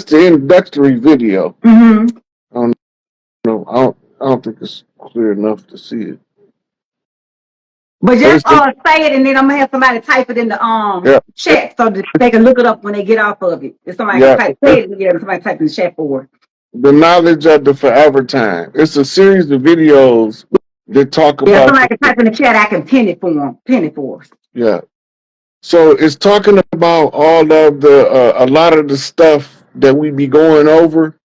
the introductory video. Mm-hmm. I don't know. I don't think it's clear enough to see it. But just say it, and then I'm gonna have somebody type it in the chat so that they can look it up when they get off of it. If somebody can type it, somebody type in the chat for the knowledge of the forever time. It's a series of videos that talk about. Yeah, somebody can type in the chat. I can pin it for them. Pin it for us. Yeah. So it's talking about all of the a lot of the stuff that we be going over.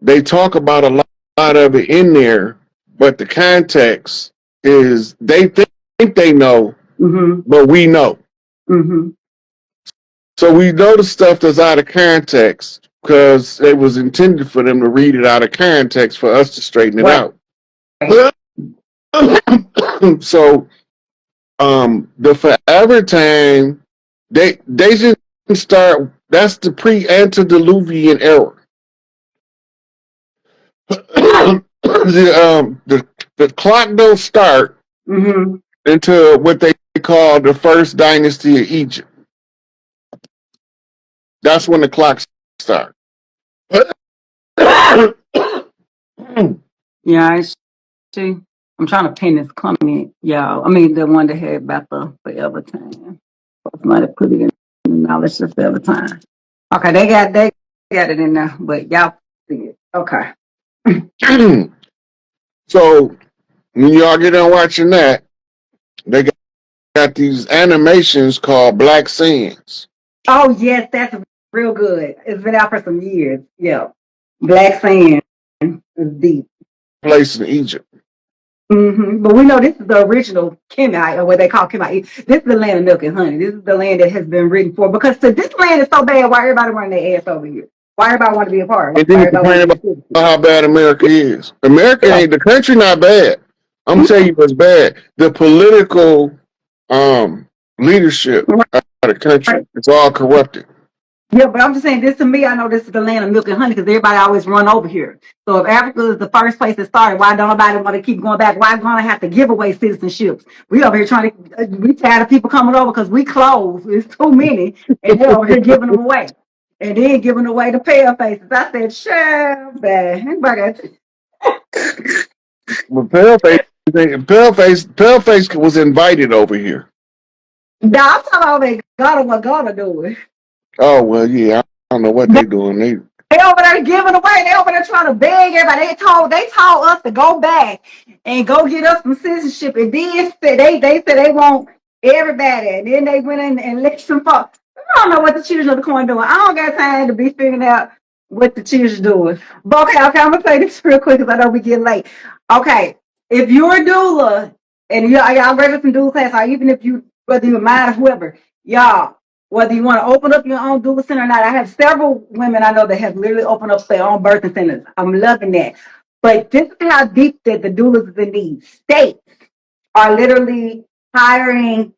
They talk about a lot of it in there, but the context is they think they know, but we know. So we know the stuff that's out of context because it was intended for them to read it out of context for us to straighten it out. So the forever time, they just start. That's the pre-antediluvian era. The clock don't start until what they call the first dynasty of Egypt. That's when the clock starts. Yeah, I see. I'm trying to pin this comment, y'all. I mean, the one that had about the forever time. Somebody put it in the knowledge of forever time. Okay, they got it in there, but y'all see it. Okay. So when y'all get on watching that, they got these animations called Black Sands. Oh yes, that's real good. It's been out for some years. Yeah, Black Sand is deep. Place in Egypt. But we know this is the original Kemet, or what they call Kemet. This is the land of milk and honey. This is the land that has been written for. Because this land is so bad, why everybody running their ass over here? Why everybody want to be a part? And then you complain about how bad America is. America ain't, the country not bad. I'm telling you what's bad. The political leadership of the country, it's all corrupted. Yeah, but I'm just saying this to me, I know this is the land of milk and honey because everybody always run over here. So if Africa is the first place that started, why don't nobody want to keep going back? Why gonna have to give away citizenships? We over here trying to, we tired of people coming over because we closed. It's too many, and they're over here giving them away. And then giving away the pale faces. I said, sure, man. But Paleface was invited over here. No, I'm talking about they Ghana doing. Oh well, yeah, I don't know what they're doing. They over there giving away. They over there trying to beg everybody. They told us to go back and go get us some citizenship. And then they said they want everybody. And then they went in and let some folks. I don't know what the children of the corn doing. I don't got time to be figuring out what the children doing. But okay, I'm gonna say this real quick because I know we get late. Okay, if you're a doula and y'all ready for some doula class, or even if you whether you're mine or whoever, y'all. Whether you want to open up your own doula center or not, I have several women I know that have literally opened up their own birthing centers. I'm loving that. But this is how deep that the doulas is in these states are literally hiring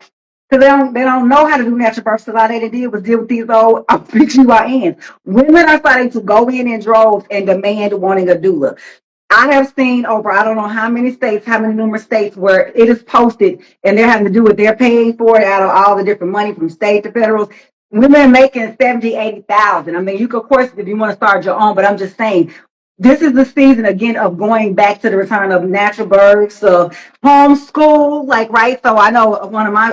because they don't know how to do natural birth. So all they did was deal with these old OBGYNs. Women are starting to go in droves and demand wanting a doula. I have seen over, I don't know how many states, how many numerous states where it is posted and they're having to do what they're paying for it out of all the different money from state to federals. Women making 70, 80,000. I mean, you could, of course, if you want to start your own, but I'm just saying, this is the season again of going back to the return of natural births, of homeschool, like, right? So I know one of my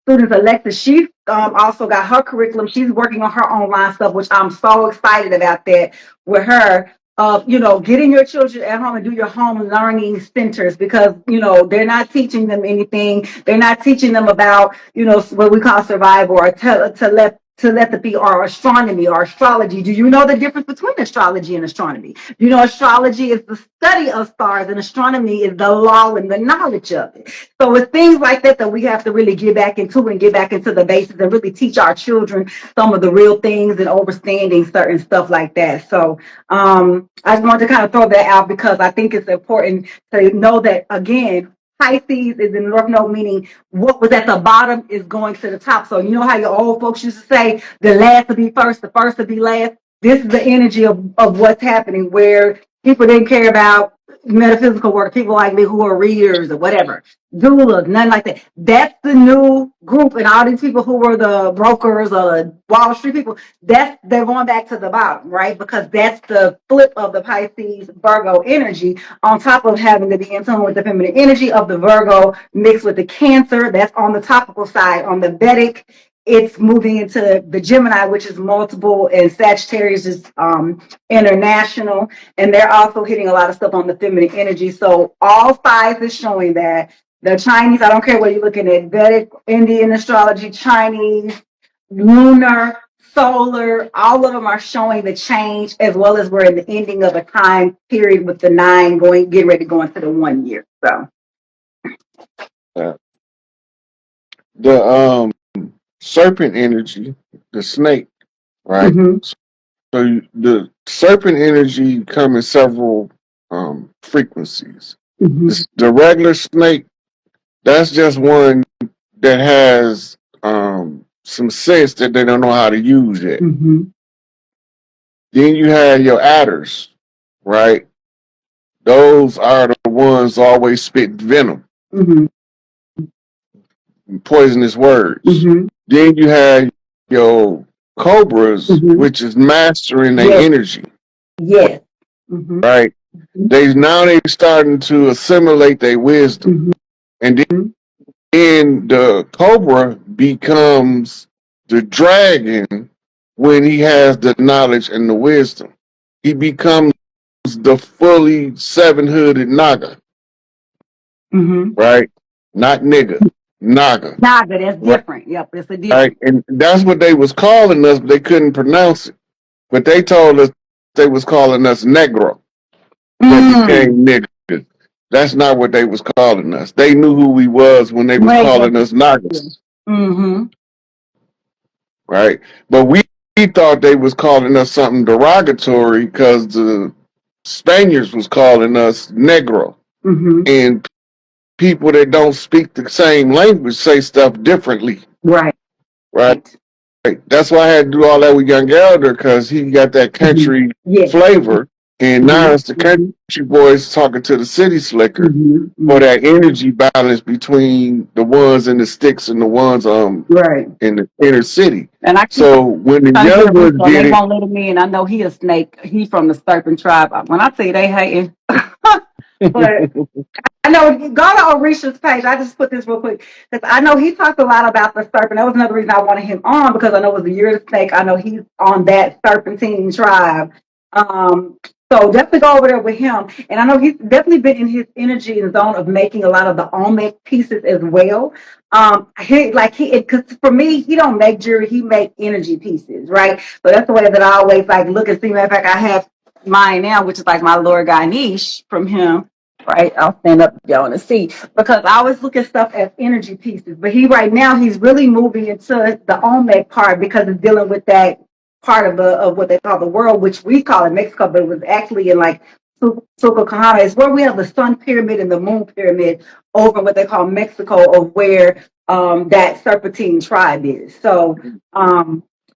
students, Alexa, she also got her curriculum. She's working on her online stuff, which I'm so excited about that with her. Of, getting your children at home and do your home learning centers because, they're not teaching them anything. They're not teaching them about, what we call survival or telepathy or astronomy or astrology. Do you know the difference between astrology and astronomy? Astrology is the study of stars and astronomy is the law and the knowledge of it. So it's things like that we have to really get back into and get back into the basics and really teach our children some of the real things and understanding certain stuff like that. So I just wanted to kind of throw that out because I think it's important to know that, again, Pisces is in North Node, meaning what was at the bottom is going to the top. So you know how your old folks used to say, the last to be first, the first to be last? This is the energy of what's happening where people didn't care about metaphysical work, people like me who are readers or whatever, doulas, nothing like that. That's the new group, and all these people who were the brokers or the Wall Street people, they're going back to the bottom, right? Because that's the flip of the Pisces Virgo energy, on top of having to be in tune with the feminine energy of the Virgo mixed with the Cancer. That's on the topical side. On the Vedic, it's moving into the Gemini, which is multiple, and Sagittarius is international, and they're also hitting a lot of stuff on the feminine energy. So all five is showing that the Chinese, I don't care whether you're looking at Vedic, Indian astrology, Chinese, lunar, solar, all of them are showing the change, as well as we're in the ending of a time period with the 9 getting ready to go into the 1 year. So The serpent energy, the snake, right? mhm, So the serpent energy come in several frequencies. mhm, The regular snake, that's just one that has some sense that they don't know how to use yet. mhm, Then you have your adders, right? Those are the ones always spit venom, mhm, poisonous words. mhm, Then you have your cobras, mhm. which is mastering their Yes, energy, yes. Mhm, right? They starting to assimilate their wisdom, mhm, and mhm. then the cobra becomes the dragon when he has the knowledge and the wisdom. He becomes the fully 7-hooded naga, Mhm. right? Not nigga, naga, Naga, that's right? different. Yep, it's a Right, different. and that's what they was calling us, but they couldn't pronounce it. But they told us they was calling us negro that Mm. became nigga. That's not what they was calling us. They knew who we was when they was Regular. calling us nagas, Mm-hmm. right? But we thought they was calling us something derogatory because the Spaniards was calling us negro, Mm-hmm. and people that don't speak the same language say stuff differently, Right. right? That's why I had to do all that with Young Elder, because he got that Mm-hmm. country Yes. flavor, and now it's the Mm-hmm. country boys talking to the city slicker Mm-hmm. for that energy balance between the ones in the sticks and the ones Right. in the inner city. And I keep So when the trying to get young a ones refill, and get they it, won't let him in. I know he a snake. He from the Serpent tribe. When I say they hating, but I know go to Orisha's page. I just put this real quick because I know he talked a lot about the serpent. That was another reason I wanted him on, because I know it was the year of the snake. I know he's on that Serpentine tribe. Um, so definitely go over there with him. And I know he's definitely been in his energy and zone of making a lot of the Olmec pieces as well. Because for me, he don't make jewelry, he make energy pieces, right? So that's the way that I always like look and see. Matter of fact, I have mine now, which is like my Lord Ganesh from him. Right, I'll stand up if y'all want to see, because I always look at stuff as energy pieces. But he right now he's really moving into the Olmec part, because it's dealing with that part of what they call the world, which we call it Mexico, but it was actually in like Sukokahana. It's where we have the sun pyramid and the moon pyramid over in what they call Mexico, of where that Serpentine tribe is. So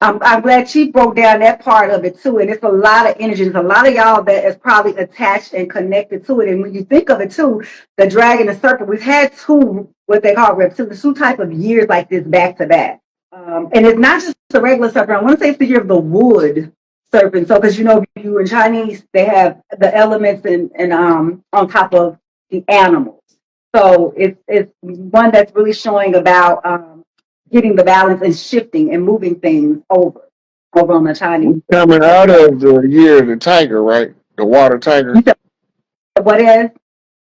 I'm glad she broke down that part of it too. And it's a lot of energy. There's a lot of y'all that is probably attached and connected to it. And when you think of it too, the dragon and serpent, we've had two, what they call reptiles, two type of years like this back to back. And it's not just a regular serpent. I want to say it's the year of the wood serpent. So, because you know, you in Chinese, they have the elements and on top of the animals. So it's one that's really showing about getting the balance and shifting and moving things over on the Chinese. we coming out of the year of the tiger, right? The water tiger. You said what is?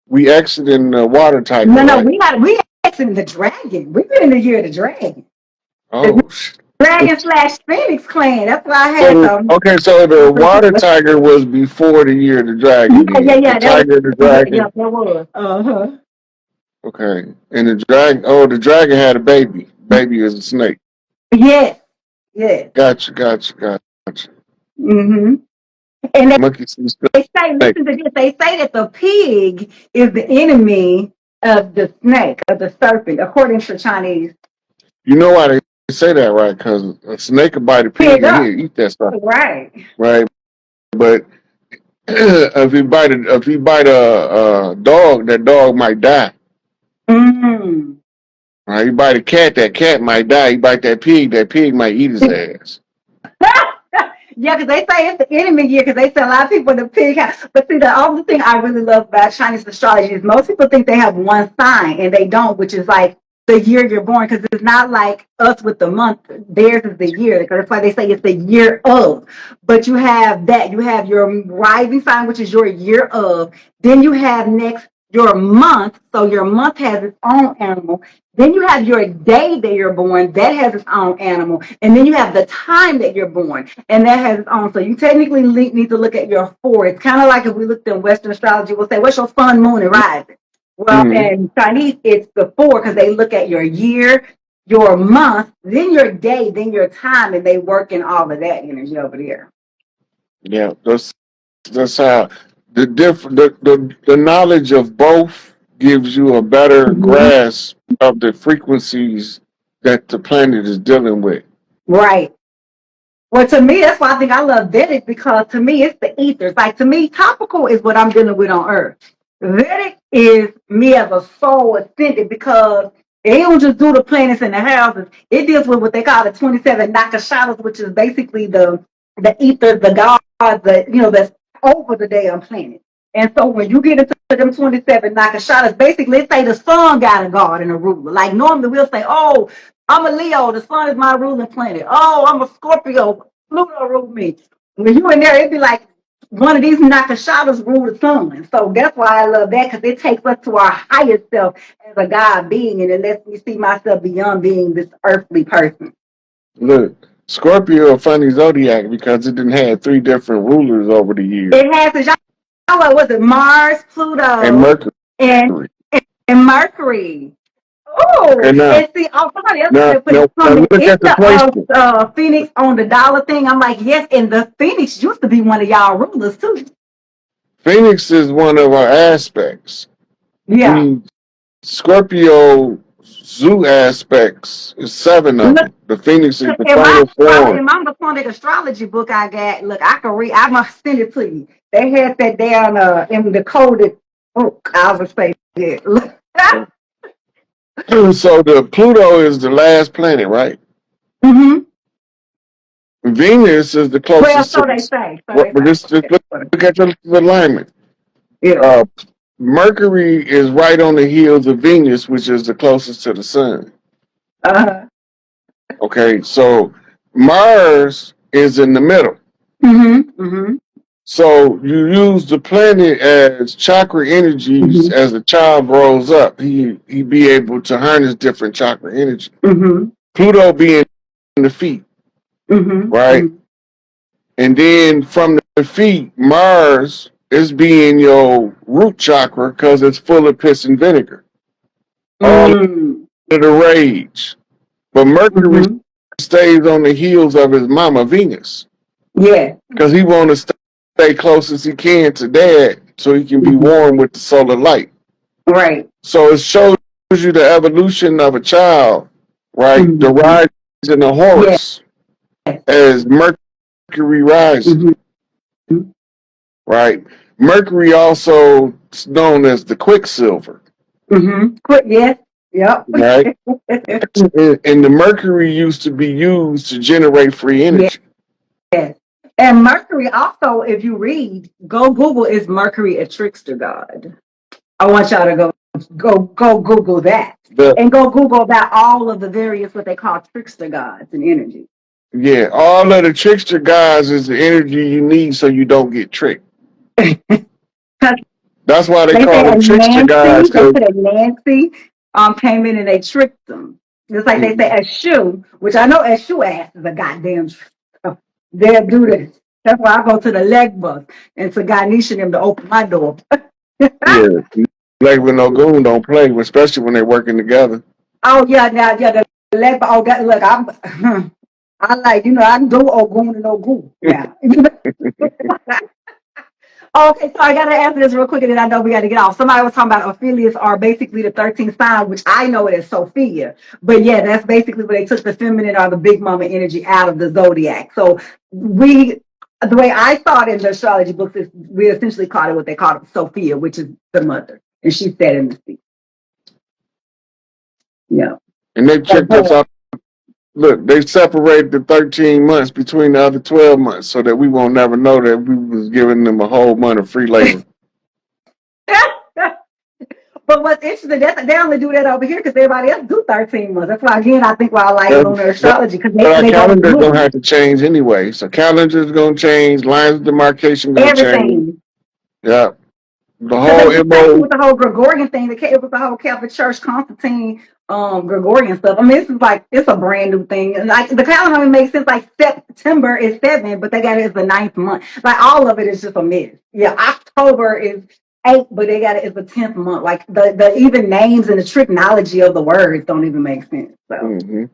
We exiting the water tiger, No, right? we actually the dragon. We've been in the year of the dragon. The Oh, dragon slash Phoenix clan. That's why I had so, some. okay, so the water tiger was before the year of the dragon. Then the Yeah. That was tiger, the yeah, dragon. that was. Uh-huh. Okay, and the dragon. Oh, the dragon had a baby. Baby is a snake. Yes, yes. Gotcha. Mm-hmm. And Monkey see they say, snake. listen to this, they say that the pig is the enemy of the snake, of the serpent, according to Chinese. You know why they say that, right? Because a snake will bite a pig Pig and up. he'll eat that stuff, Right. right? But if you bite a dog, that dog might die. Mm. Right? You bite a cat, that cat might die. You bite that pig might eat his ass. Yeah, because they say it's the enemy year because they say a lot of people in the pig house. But see, the only thing I really love about Chinese astrology is most people think they have one sign and they don't, which is like the year you're born, because it's not like us with the month. Theirs is the year. Because that's why they say it's the year of. But you have that. You have your rising sign, which is your year of. Then you have next your month. So your month has its own animal. Then you have your day that you're born, that has its own animal. And then you have the time that you're born, and that has its own. So you technically need to look at your four. It's kind of like if we looked in Western astrology, we'll say, what's your sun, moon, and rising? Well, Mm-hmm. in Chinese, it's the four because they look at your year, your month, then your day, then your time, and they work in all of that energy over there. Yeah, that's how the knowledge of both gives you a better Mhm. grasp of the frequencies that the planet is dealing with. Right. Well, to me, that's why I think I love Vedic because to me, it's the ethers. Like to me, topical is what I'm dealing with on Earth. Vedic is me as a soul ascended because they don't just do the planets and the houses. It deals with what they call the 27 nakashatas, which is basically the ethers, the gods, that's over the damn planet. And so when you get into them 27 nakashatas, basically it say the sun got a god and a ruler. Like normally we'll say, oh, I'm a Leo. The sun is my ruling planet. Oh, I'm a Scorpio. Pluto rule me. When you in there, it'd be like one of these nakashatas rule the sun. So that's why I love that because it takes us to our highest self as a God being, and it lets me see myself beyond being this earthly person. Look, Scorpio a funny zodiac because it didn't have three different rulers over the years. It has, y'all know, was it Mars, And Pluto, Mercury. and and Mercury. Oh, Okay, and see, somebody else now, said put now, it now comment. look It's at the the placement. Phoenix on the dollar thing. I'm like, yes, and the Phoenix used to be one of y'all rulers too. Phoenix is one of our aspects. I Yeah. mean, Scorpio zoo aspects is seven of Look, them. The Phoenix is the in my final form. in my Masonic astrology book I got, look, I can read. I must send it to you. They had that down in the coded book. I was say, yeah. Look. So the Pluto is the last planet, right? Mm-hmm. Venus is the Well, closest to so they the. say. So What? they But say. just look at your alignment. Yeah. Uh, Mercury is right on the heels of Venus, which is the closest to the sun. Uh-huh. Okay, so Mars is in the middle. Mm-hmm. Mm-hmm. So you use the planet as chakra energies Mm-hmm. as a child grows up. He be able to harness different chakra energy. Mm-hmm. Pluto being the feet, Mm-hmm. right? Mm-hmm. And then from the feet, Mars is being your root chakra because it's full of piss and vinegar. All of Mm-hmm. the rage. But Mercury Mm-hmm. stays on the heels of his mama Venus Yeah. because he want to stay close as he can to dad so he can be Mm-hmm. warm with the solar light. Right. So it shows you the evolution of a child, right? The Mm-hmm. rise in the Yeah. horse as Mercury rises, Mm-hmm. right? Mercury also is known as the Quicksilver, Mm-hmm. Quick, yes. Yep. right? And the Mercury used to be used to generate free Yes. energy. And Mercury also, if you read, go Google, is Mercury a trickster god? I want y'all to go Google that. The And go Google about all of the various what they call trickster gods and energy. Yeah, all of the trickster guys is the energy you need so you don't get tricked. That's why they They call said them a trickster Nancy, guys. they Cause said a Nancy came in and they tricked them. Just like they say a shoe, which I know a shoe ass is a goddamn trick. They'll do this. That's why I go to the leg bus and to Ganesh and them to open my door. yeah, like with no goon don't play, especially when they're working together. Oh yeah, now yeah, the leg bus. Oh, that, look, I like, I can do Ogun and Ogun now. Okay, so I gotta answer this real quick, and then I know we gotta get off. Somebody was talking about Ophelias are basically the 13th sign, which I know it as Sophia. But yeah, that's basically where they took the feminine or the big mama energy out of the zodiac. So we the way I thought in the astrology books is we essentially called it what they called it Sophia, which is the mother, and she sat in the seat. Yeah. And they checked us out. Look, they separated the 13 months between the other 12 months so that we won't never know that we was giving them a whole month of free labor. But what's interesting, they only do that over here because everybody else do 13 months. That's why, again, I think why I like lunar astrology, because our they calendar's don't going to have to change anyway. So calendar's going to change, lines of demarcation going to change. everything. Yeah. The Because whole it was MO. with the whole Gregorian thing, it was the whole Catholic Church Constantine Gregorian stuff. I mean, this is like, it's a brand new thing. And like the calendar only makes sense, like September is 7, but they got it as the 9th month. Like all of it is just a mess. Yeah, October is 8, but they got it as the 10th month. Like the even names and the trigonometry of the words don't even make sense. So Mm-hmm.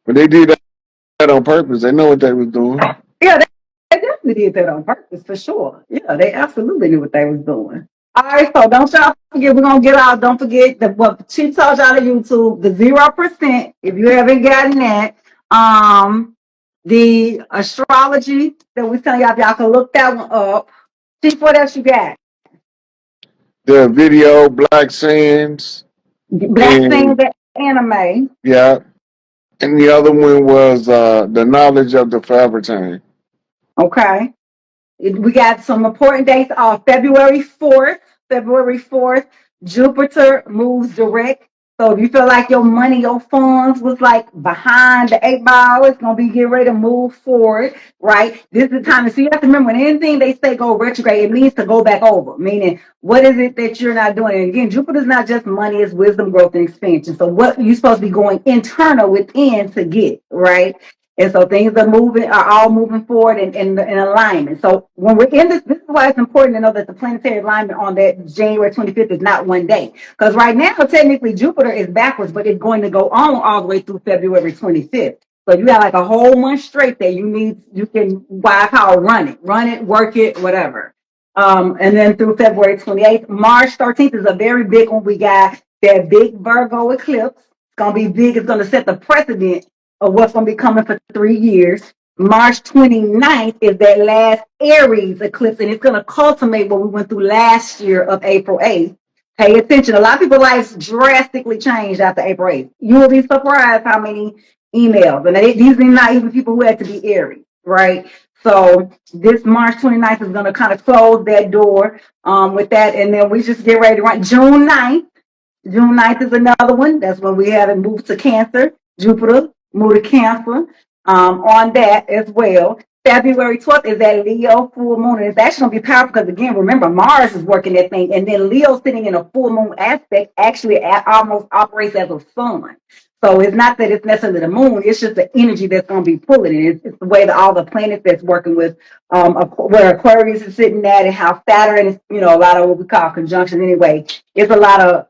But they did that on purpose. They know what they was doing. yeah, they definitely did that on purpose for sure. Yeah, they absolutely knew what they was doing. All right, so don't y'all forget, we're gonna get out. Don't forget that what she told y'all to YouTube, the 0%. If you haven't gotten that, the astrology that we telling y'all, if y'all can look that one up. See what else you got? The video, Black Sands. Black Saint, that anime. Yeah. And the other one was the knowledge of the forever time. Okay. We got some important dates on February 4th. February 4th, Jupiter moves direct. So if you feel like your money, your funds was like behind the 8 ball, it's gonna be getting ready to move forward, right? This is the time to see. You have to remember when anything they say go retrograde, it means to go back over. Meaning, what is it that you're not doing? And again, Jupiter's not just money; it's wisdom, growth, and expansion. So what you're supposed to be going internal within to get, right? And so things are all moving forward in alignment. So when we're in this is why it's important to know that the planetary alignment on that January 25th is not one day. Because right now, technically, Jupiter is backwards, but it's going to go on all the way through February 25th. So you got like a whole month straight there. You can, why I call run it, work it, whatever. And then through February 28th, March 13th is a very big one. We got that big Virgo eclipse. It's going to be big. It's going to set the precedent of what's going to be coming for 3 years. March 29th is that last Aries eclipse, and it's going to culminate what we went through last year of April 8th. Pay attention. A lot of people's lives drastically changed after April 8th. You will be surprised how many emails, and these are not even people who had to be Aries, right? So this March 29th is going to kind of close that door with that, and then we just get ready to run June 9th. June 9th is another one. That's when we have it moved to Cancer. Jupiter moved to Cancer on that as well. February 12th is that Leo full moon. And it's actually going to be powerful because, again, remember, Mars is working that thing. And then Leo sitting in a full moon aspect actually almost operates as a sun. So it's not that it's necessarily the moon. It's just the energy that's going to be pulling it. It's the way that all the planets that's working with where Aquarius is sitting at and how Saturn is, a lot of what we call conjunctions anyway. It's a lot of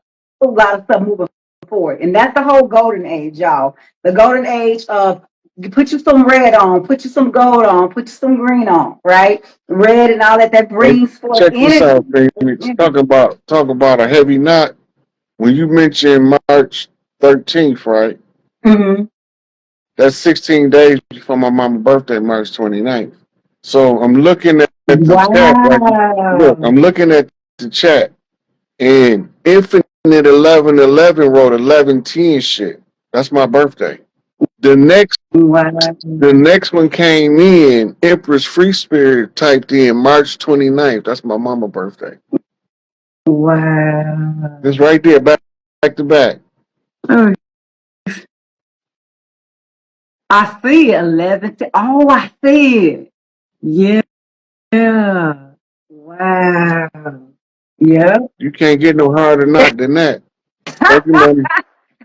stuff moving forward. And that's the whole golden age, y'all. The golden age of you put you some red on, put you some gold on, put you some green on, right? Red and all that brings forth check energy. This out, Phoenix. Talk about a heavy knot. When you mentioned March 13th, right? Mm-hmm. That's 16 days before my mama's birthday, March 29th. So I'm looking at the chat. Right? Look, I'm looking at the chat. And Infinite 1111 wrote 1110 shit. That's my birthday. The next one came in. Empress Free Spirit typed in March 29th. That's my mama's birthday. Wow. It's right there, back to back. I see 11. Oh, I see it. Yeah. Wow. Yeah. You can't get no harder knot than that.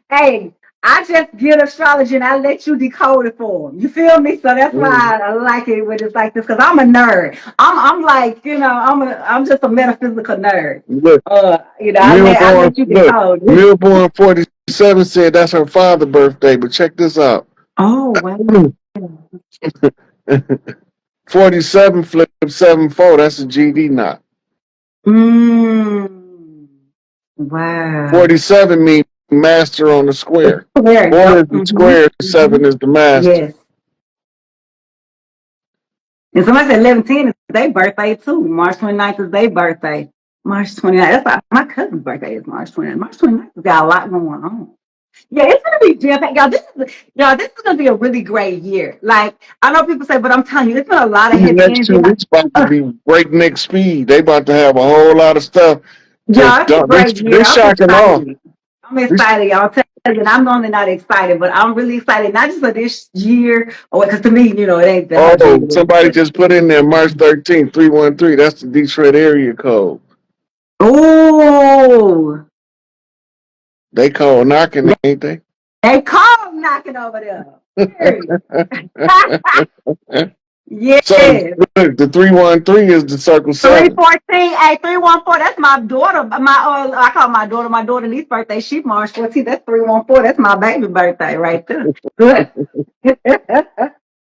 Hey, I just get astrology and I let you decode it for them. You feel me? So that's why I like it when it's like this, because I'm a nerd. I'm like, I'm just a metaphysical nerd. Look, I let you decode it. Millborn 47 said that's her father's birthday, but check this out. Oh, wow. 47 flip 74, that's a GD knot. Wow. 47 means master on the square. 4 is the square, 7 is the master. Yes. And somebody said 11/10 is their birthday too. March 29th is their birthday. March 29th. That's why my cousin's birthday is March 29th. March 29th has got a lot going on. Yeah, it's gonna be jam packed. This is gonna be a really great year. Like I know people say, but I'm telling you, it's been a lot of The heavy next energy. 2 weeks about to be breakneck speed. They about to have a whole lot of stuff. Yeah, it's a great year. They I'm shocking off. excited. I'm excited, y'all. Tell you, and I'm normally not excited, but I'm really excited, not just for this year, or because to me, it ain't that much. Oh, somebody just put in there March 13th, 313. That's the Detroit area code. Oh, They call knocking, ain't they? they call knocking over there. Period. So Yes. the 313 is the circle 7. 314, hey, 314, that's my daughter. I call my daughter niece's birthday. She March 14th. That's 314. That's my baby birthday right there. Good.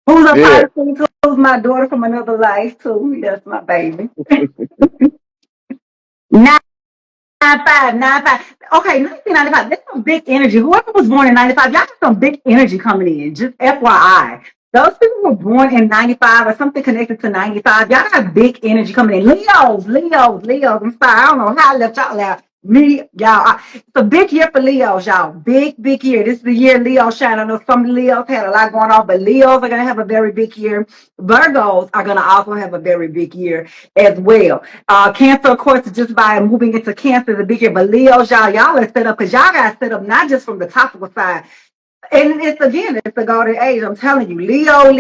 Who's a Yeah. Pisces too? Who's my daughter from another life too? Yes, my baby. 95. Okay, 1995. That's some big energy. Whoever was born in 95, y'all got some big energy coming in. Just FYI. Those people who were born in 95 or something connected to 95, y'all got big energy coming in. Leos. I'm sorry. I don't know how I left y'all out. It's a big year for Leos, y'all. Big year. This is the year Leo shine. I know some Leos had a lot going on, but Leos are going to have a very big year. Virgos are going to also have a very big year as well. Cancer, of course, just by moving into Cancer is a big year. But Leos, y'all are set up because y'all got set up not just from the topical side. And it's the golden age. I'm telling you, Leo.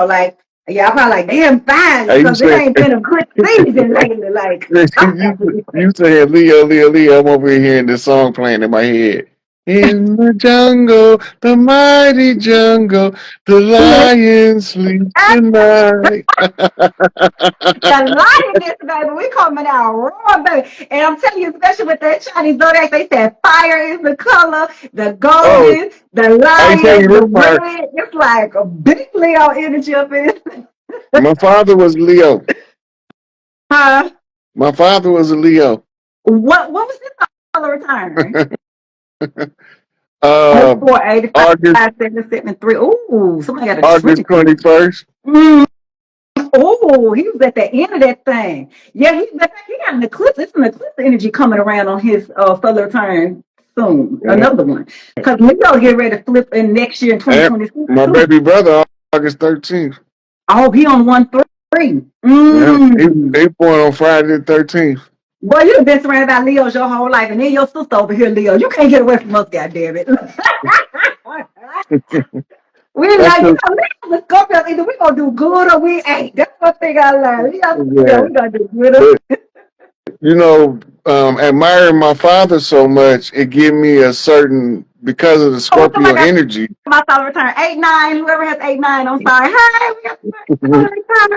Like, yeah, I'm probably like, damn, fine, Hey, you because it say ain't been a good season lately. Like, you said Leo. I'm over here hearing this song playing in my head. In the jungle, the mighty jungle, the lion sleeps tonight. the lioness, baby, we coming out raw, baby. And I'm telling you, especially with that Chinese Zodiac, they said fire is the color, the Oh, golden, the I tell you lion, the this part. red. It's like a big Leo energy up in it. My father was Leo. Huh? My father was a Leo. What was this color return? uh, 84, 85, August 77, 3. Ooh, somebody got a August Trinity. 21st. Oh, he was at the end of that thing. Yeah, he got an eclipse. It's an eclipse energy coming around on his solar return soon. Yeah. Another one. Because Leo get ready to flip in next year in And 2026 my too. baby brother, August 13th. Oh, he on 1-3. Yeah, he born on Friday the 13th. Boy, you've been surrounded by Leos your whole life, and then your sister over here, Leo. You can't get away from us, goddammit. We That's like, the Leo's the Scorpios, either we gonna do good or we ain't. That's one thing I learned. Leo's Scorpio, yeah. we gonna do good or But you know, admiring my father so much, it gave me a certain because of the oh, Scorpio somebody got energy. my solar return. 8-9. Whoever has 8-9, I'm sorry. Hey, we got solar return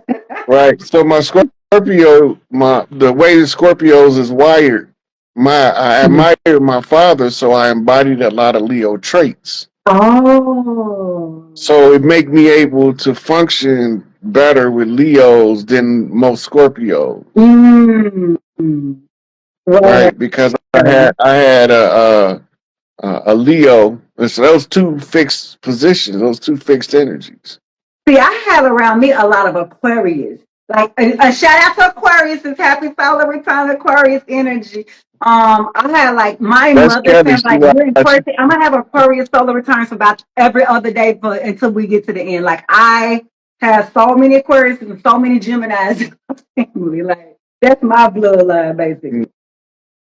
8-9. Right. So my Scorpio, the way the Scorpios is wired, I admire my father, so I embodied a lot of Leo traits. Oh. So it make me able to function better with Leos than most Scorpios. Well, Right? Because I had a Leo, and so those two fixed positions, those two fixed energies. see, I have around me a lot of Aquarius. Like a shout out to Aquarius. It's happy solar return Aquarius energy. I have like my That's mother Kelly. says She like we're watching. Aquarius. I'm gonna have Aquarius solar returns about every other day until we get to the end. Like I have so many Aquarius and so many Geminis in my family. Like that's my bloodline basically.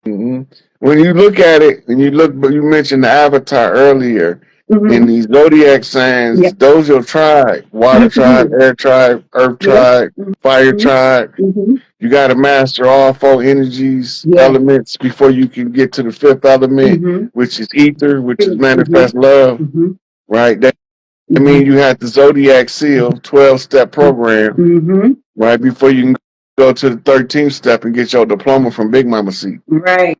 Hmm. When you look at it, and but you mentioned the avatar earlier. In Mm-hmm. these zodiac signs, Yeah. those your tribe: water tribe, Mm-hmm. air tribe, earth Yeah. tribe, fire Mm-hmm. tribe. Mm-hmm. You got to master all four energies, Yeah. elements before you can get to the fifth element, Mm-hmm. which is ether, which is Mm-hmm. manifest love. Mm-hmm. Right. That Mm-hmm. means you have the zodiac seal, 12-step program, Mm-hmm. right before you can go to the 13th step and get your diploma from Big Mama seat. Right.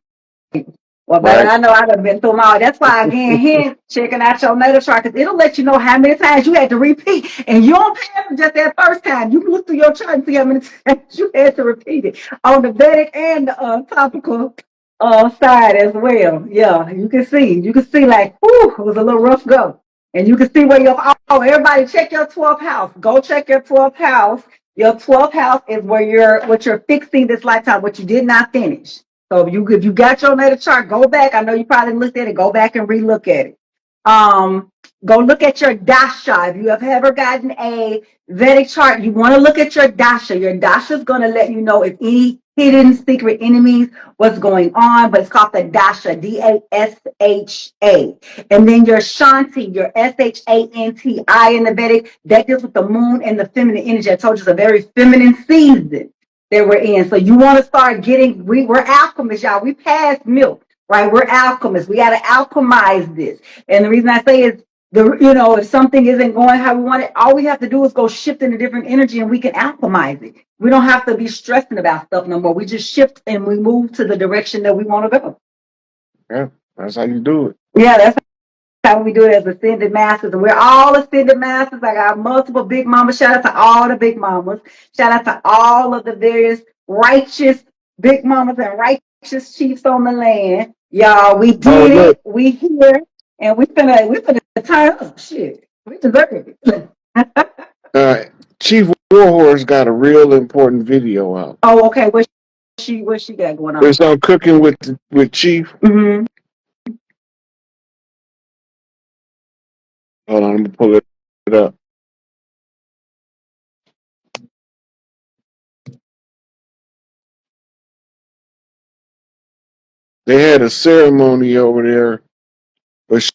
Well, baby, Right. I know I done been through them all. That's why, again, here, checking out your natal chart, because it'll let you know how many times you had to repeat. And you don't pass it just that first time. You can look through your chart and see how many times you had to repeat it on the Vedic and the topical side as well. Yeah, you can see. You can see, like, whew, it was a little rough go. And you can see where everybody check your 12th house. Go check your 12th house. Your 12th house is where what you're fixing this lifetime, what you did not finish. So if you got your natal chart, go back. I know you probably looked at it. Go back and relook at it. Go look at your dasha. If you have ever gotten a Vedic chart, you want to look at your dasha. Your dasha is going to let you know if any hidden secret enemies, what's going on, but it's called the dasha, dasha. And then your shanti, your shanti in the Vedic, that deals with the moon and the feminine energy. I told you it's a very feminine season that we're in. So you want to start we're alchemists, y'all. We passed milk, right? We're alchemists. We got to alchemize this. And the reason I say is, if something isn't going how we want it, all we have to do is go shift in a different energy and we can alchemize it. We don't have to be stressing about stuff no more. We just shift and we move to the direction that we want to go. Yeah, that's how you do it. Yeah, that's how we do it as ascended masters. And we're all ascended masters. I got multiple big mamas. Shout out to all the big mamas. Shout out to all of the various righteous big mamas and righteous chiefs on the land. Y'all, we did it. We here. And we finna turn up. Shit. We deserve it. Chief Warhorse got a real important video out. Oh, okay. What she got going on? It's on Cooking with Chief. Mm-hmm. Hold on, I'm gonna pull it up. They had a ceremony over there, but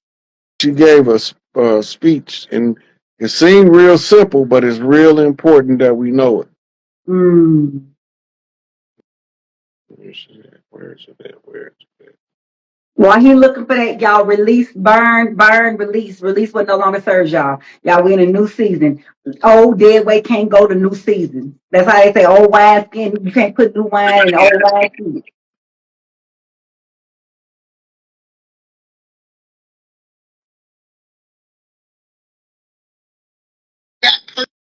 she gave us a speech, and it seemed real simple, but it's real important that we know it. Mm. Where is it? While he looking for that, y'all, release, burn, release what no longer serves y'all. Y'all, we in a new season. Old dead weight can't go to new season. That's how they say old wine skin. You can't put new wine in old wine skin.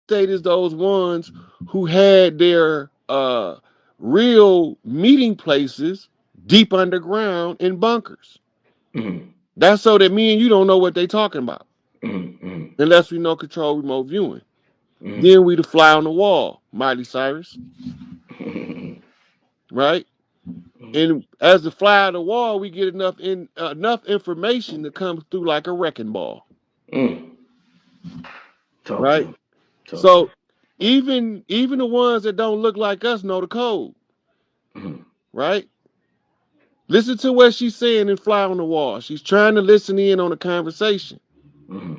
State is those ones who had their real meeting places deep underground in bunkers. Mm-hmm. That's so that me and you don't know what they talking about. Mm-hmm. Unless we know control remote viewing. Mm-hmm. Then we the fly on the wall, Miley Cyrus. Mm-hmm. Right? And as the fly on the wall, we get enough information to come through like a wrecking ball. Mm. Right? So even the ones that don't look like us know the code. Mm-hmm. Right? Listen to what she's saying in Fly on the Wall. She's trying to listen in on the conversation. Mm-hmm.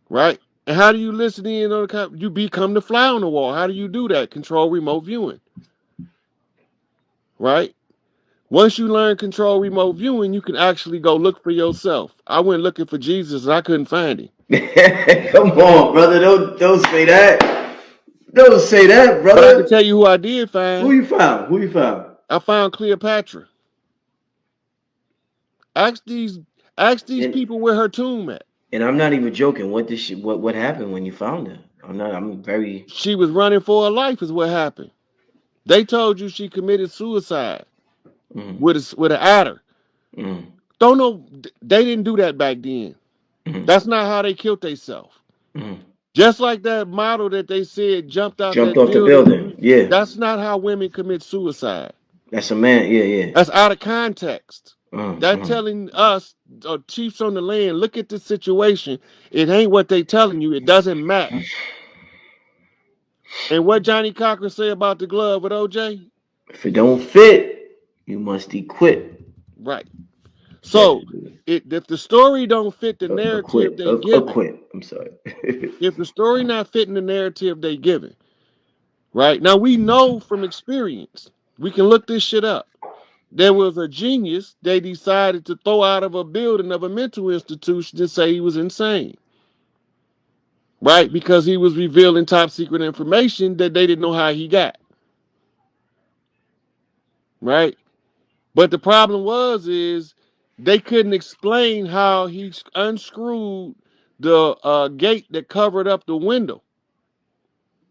Right? And how do you listen in on the conversation? You become the fly on the wall. How do you do that? Control remote viewing. Right? Once you learn control remote viewing, you can actually go look for yourself. I went looking for Jesus and I couldn't find him. Come on, brother. Don't say that. Don't say that, brother. But I can tell you who I did find. Who you found? I found Cleopatra. Ask these people where her tomb at. And I'm not even joking. What happened when you found her? I'm very. She was running for her life is what happened. They told you she committed suicide with an adder. Don't know. They didn't do that back then. That's not how they killed themselves. Just like that model that they said jumped off the building. Yeah. That's not how women commit suicide. That's a man. Yeah. That's out of context. That's telling us, chiefs on the land, look at the situation. It ain't what they telling you. It doesn't match. And what Johnny Cochran say about the glove with OJ? If it don't fit, you must equip. Right. So if the story don't fit the narrative they giving, I'm sorry. if the story not fitting the narrative they giving, right? Now we know from experience, we can look this shit up. There was a genius they decided to throw out of a building of a mental institution to say he was insane. Right? Because he was revealing top secret information that they didn't know how he got. Right? But the problem is they couldn't explain how he unscrewed the gate that covered up the window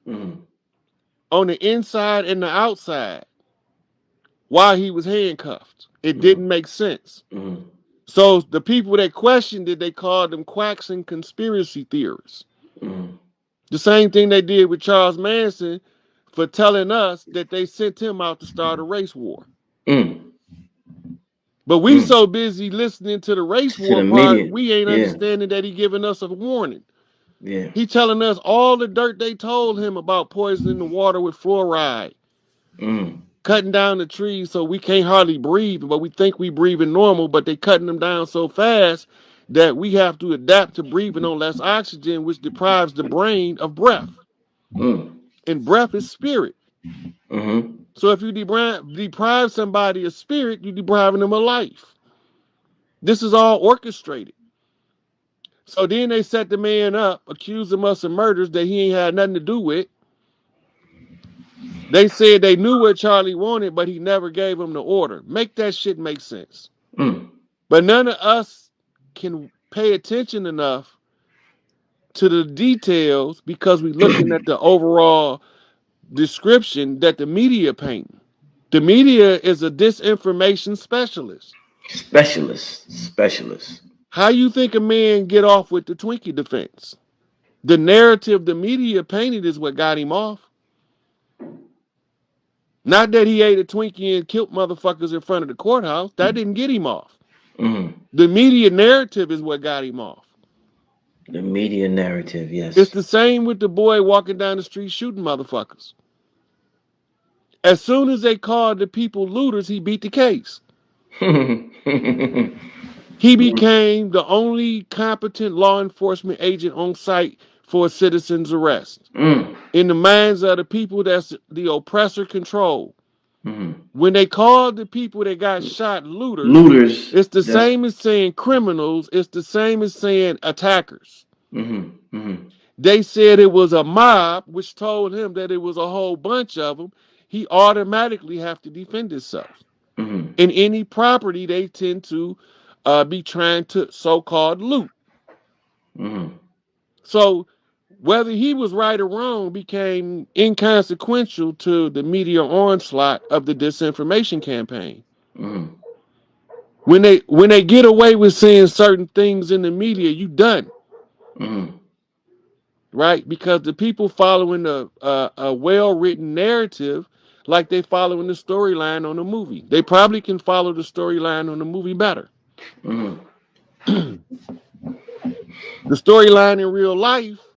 on the inside and the outside while he was handcuffed. It didn't make sense. So the people that questioned it, they called them quacks and conspiracy theorists. The same thing they did with Charles Manson for telling us that they sent him out to start a race war. But we so busy listening to the race To war the part, media. we ain't Yeah. understanding that he giving us a warning. Yeah. He telling us all the dirt they told him about poisoning the water with fluoride, cutting down the trees so we can't hardly breathe, but we think we breathing normal, but they cutting them down so fast that we have to adapt to breathing on less oxygen, which deprives the brain of breath. And breath is spirit. So if you deprive somebody of spirit, you're depriving them of life. This is all orchestrated. So then they set the man up, accused him of some murders that he ain't had nothing to do with. They said they knew what Charlie wanted, but he never gave him the order. Make that shit make sense. But none of us can pay attention enough to the details because we're looking at the overall description that the media paint. The media is a disinformation specialist. Specialist. How you think a man get off with the Twinkie defense? The narrative the media painted is what got him off. Not that he ate a Twinkie and killed motherfuckers in front of the courthouse. That didn't get him off. The media narrative is what got him off. The media narrative, yes. It's the same with the boy walking down the street shooting motherfuckers. As soon as they called the people looters, he beat the case. He became the only competent law enforcement agent on site for a citizen's arrest. In the minds of the people that's the oppressor control. When they called the people that got shot looters, it's the same as saying criminals. It's the same as saying attackers. They said it was a mob, which told him that it was a whole bunch of them. He automatically have to defend himself. In any property, they tend to be trying to so-called loot. So whether he was right or wrong became inconsequential to the media onslaught of the disinformation campaign. When they get away with saying certain things in the media, you done. Right? Because the people following a well-written narrative, like they following the storyline on a movie. They probably can follow the storyline on the movie better. The storyline in real life